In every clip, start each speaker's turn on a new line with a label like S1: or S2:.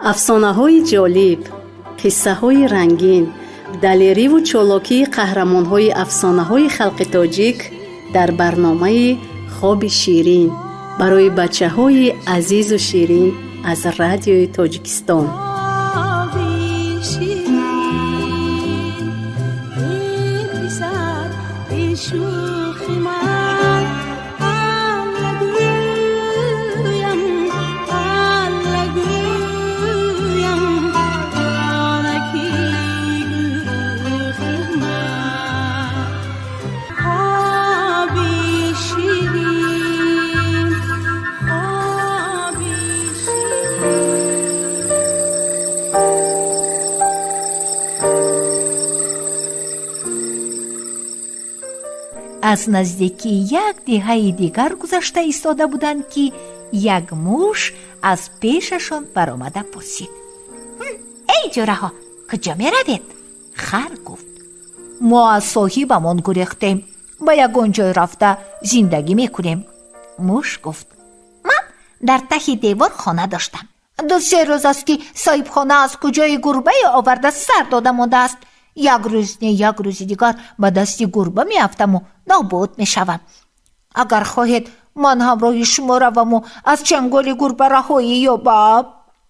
S1: افسانه‌های جالب، قصه‌های رنگین، دلیری و چالاکی قهرمان‌های افسانه‌های خلق تاجیک در برنامه خواب شیرین برای بچه‌های عزیز و شیرین از رادیوی تاجیکستان.
S2: از نزدیکی یک دهه دیگر گذشته ایستاده بودند که یک موش از پیششان برآمده پرسید: ای جوره ها، کجا می روید؟ خر گفت: ما از صاحبمان گریختیم، با یگان جای رفته زندگی می کنیم. موش گفت: من در ته دیوار خانه داشتم. 2-3 روز است که صاحب خانه از کجای گربه آورده سر داده مانده است. یک روز نه یک روز دیگر به دست گربه می افتم و نابود می شوم. اگر خواهید من همراه شما روم و از چنگال گربه رهایی یابم.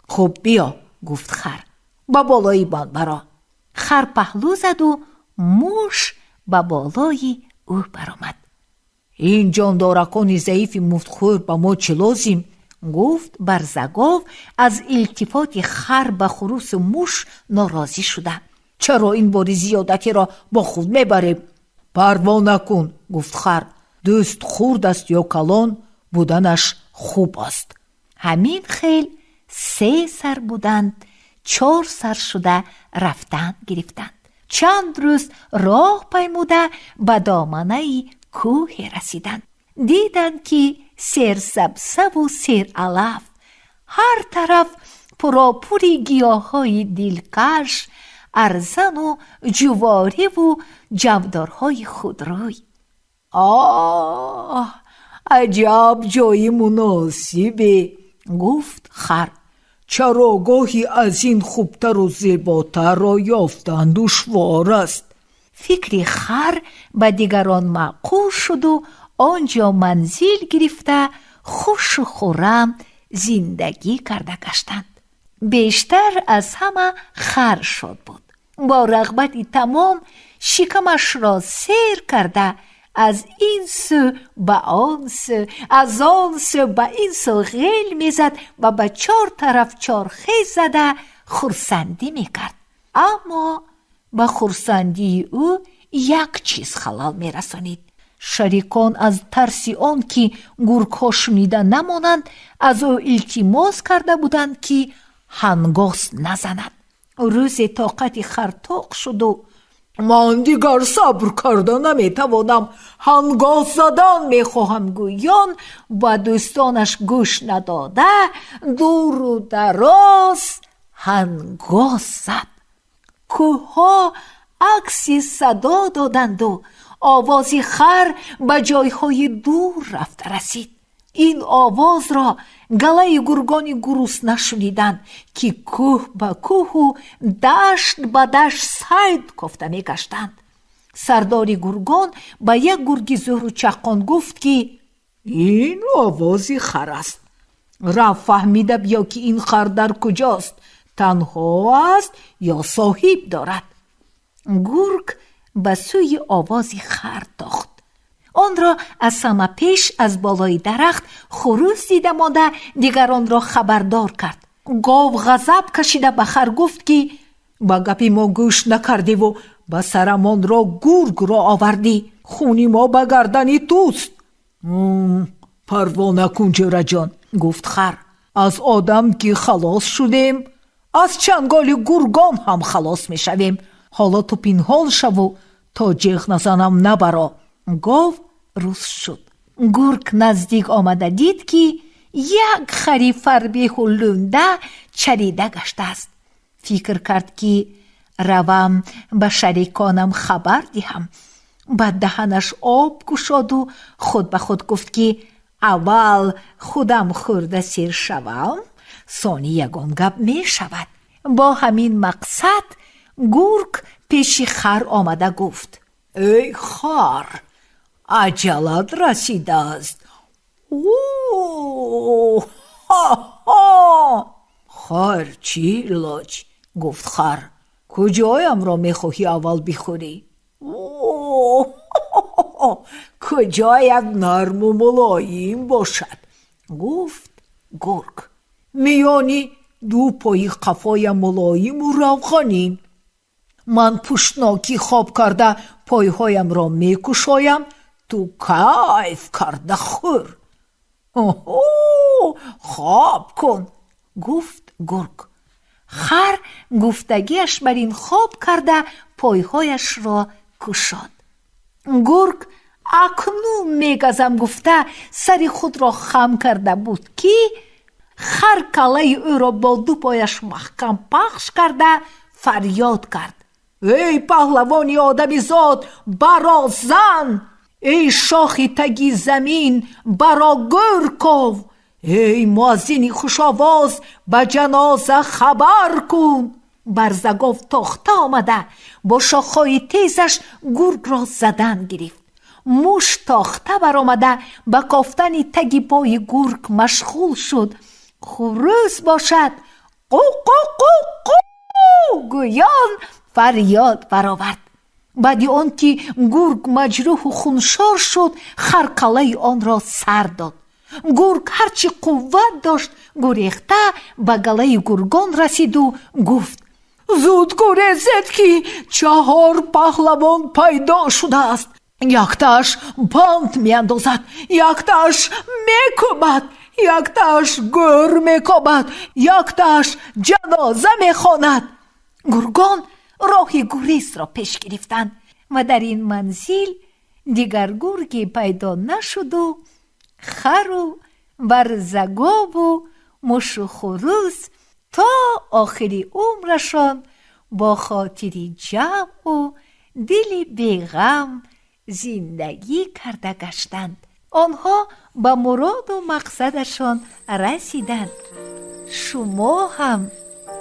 S2: خب بیا، گفت خر، با بالای من برا. خر پهلو زد و موش با بالای او برآمد. این جاندارکان ضعیف مفتخور با ما چه لازم؟ گفت برزگاو از التفات خر به خروس موش ناراضی شده. چرا این بار زیادتی را با خود میبریم؟ پروا نکن، گفت خر، دوست خورد است یا کلان، بودنش خوب است. همین خیل 3 سر بودند، 4 سر شده رفتن گرفتند. چند روز راه پیموده به دامنه کوه رسیدند. دیدند که سرسبزه و سرعلف، هر طرف پراپوری گیاهای دلکش، ارزن و جواری و جودارهای خودروی. آه، عجب جای مناسبه، گفت خر. چراگاهی از این خوبتر و زیباتر را یافتن دشوار است. فکر خر به دیگران معقول شد و آنجا منزل گرفته خوش و خرم زندگی کرده گشتند. بیشتر از همه خر شد بود. با رغبتی تمام شکمش را سیر کرده از این سو به آن سو، از آن سو به این سو غیل میزد و به 4 طرف چارخه زده خرسندی میکرد. اما به خرسندی او یک چیز خلل میرسانید. شریکان از ترس آن که گرگ‌ها شنیده نمانند از او التماس کرده بودند که هنگاس نزند. روز طاقت خر طاق شد و من دیگر صبر کرده نمیتوانم، هنگاس زدن میخواهم گویان و دوستانش گوش نداده دور و دراز هنگاس زد. کوه‌ها عکس صدا دادند و آواز خر به جایهای دور رفته رسید. این آواز را گله گرگان گرسنه شنیدند که کوه به کوه و دشت به دشت سید کوفته می گشتند. سردار گرگان به یک گرگ زور و چقان گفت که این آواز خر است. رفت فهمیده بیا که این خر در کجاست، تنها است یا صاحب دارد. گرگ به سوی آواز خر تاخت. آن را از سمه پیش از بالای درخت خروس دیده مانده دیگران را خبردار کرد. گاو غضب کشیده به خر گفت که با گپی ما گوش نکردی و به سرمان را گرگ را آوردی، خونی ما به گردنی توست. پروا نکن جوره جان، گفت خر، از آدم که خلاص شدیم از چنگال گرگان هم خلاص می شویم. حالا تو پنهان شو و تا جیغ نزنم نبرا. گاو روز شد. گرگ نزدیک آمده دید که یک خری فربه و لونده چریده گشته است. فکر کرد که روم به شریکانم خبر دهم. بعد دهنش آب گشاد و خود به خود گفت که اول خودم خورده سیر شوم، ثانی یگان گپ می شود. با همین مقصد گرگ پیش خر آمده گفت: ای خر، عجلت رسیده است. اوه ها ها. خر چی لاج؟ گفت خر: کجایم را میخواهی اول بخوری؟ اوه کجایت نرم و ملایم باشد، گفت گرگ. میانی دو پای قفای ملایم و روغنین. من پشتناکی خواب کرده پایهایم را میکشایم، تو کیف کرده خور. خواب کن، گفت گرگ. خر گفتگیش بر این خواب کرده پایهایش را کشاد. گرگ اکنون میگزم گفته سر خود را خم کرده بود که خر کله او را با دو پایش محکم پخش کرده فریاد کرد: ای پهلوانی آدمی زاد، برا زن! ای شاخی تگی زمین، برا گرکو! ای مؤذنی خوش آواز، به جنازه خبر کن! برزگاو تاخته آمده با شاخهای تیزش گرگ را زدن گرفت. موش تاخته برآمده به کافتن تگی پای گرگ مشغول شد. خروس باشد قو قو قو قو گویان فریاد برآورد. بعد آن که گرگ مجروح و خونشار شد، خر کله آن را سر داد. گرگ هرچی قوت داشت گریخته به گله گرگان رسید و گفت: زود گریزید که 4 پهلوان پیدا شده است. یکتاش بند میاندازد، یکتاش میکوبد، یکتاش گر میکوبد، یکتاش جنازه میخواند. گرگان راه گریز را پیش گرفتند و در این منزل دیگر گرگی پیدا نشد و خر و برزگاب و موش و خروس تا آخری عمرشان با خاطری جمع و دلی بیغم زندگی کرده گشتند. آنها به مراد و مقصدشان رسیدند. شما هم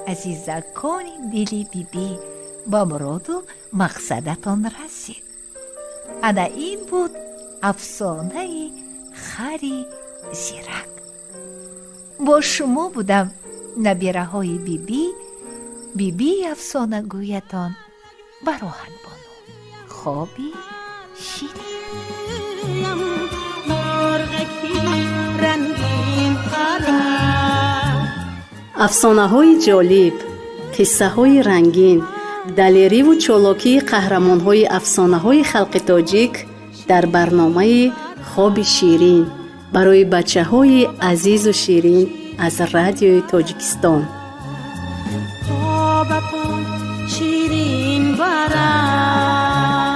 S2: عزیزکان دلی بیبی به مراد و مقصدتان رسید. انا این بود افسانه خری زیرک. با شما بودم نبیره های بیبی افسانه گویتان براهن بانو. خوابی شیرین.
S1: افسانه های جالب، قصه های رنگین، دلیری و چالاکی قهرمان های افسانه های خلق تاجیک در برنامه خواب شیرین برای بچه های عزیز و شیرین از رادیوی تاجیکستان. خواب شیرین برای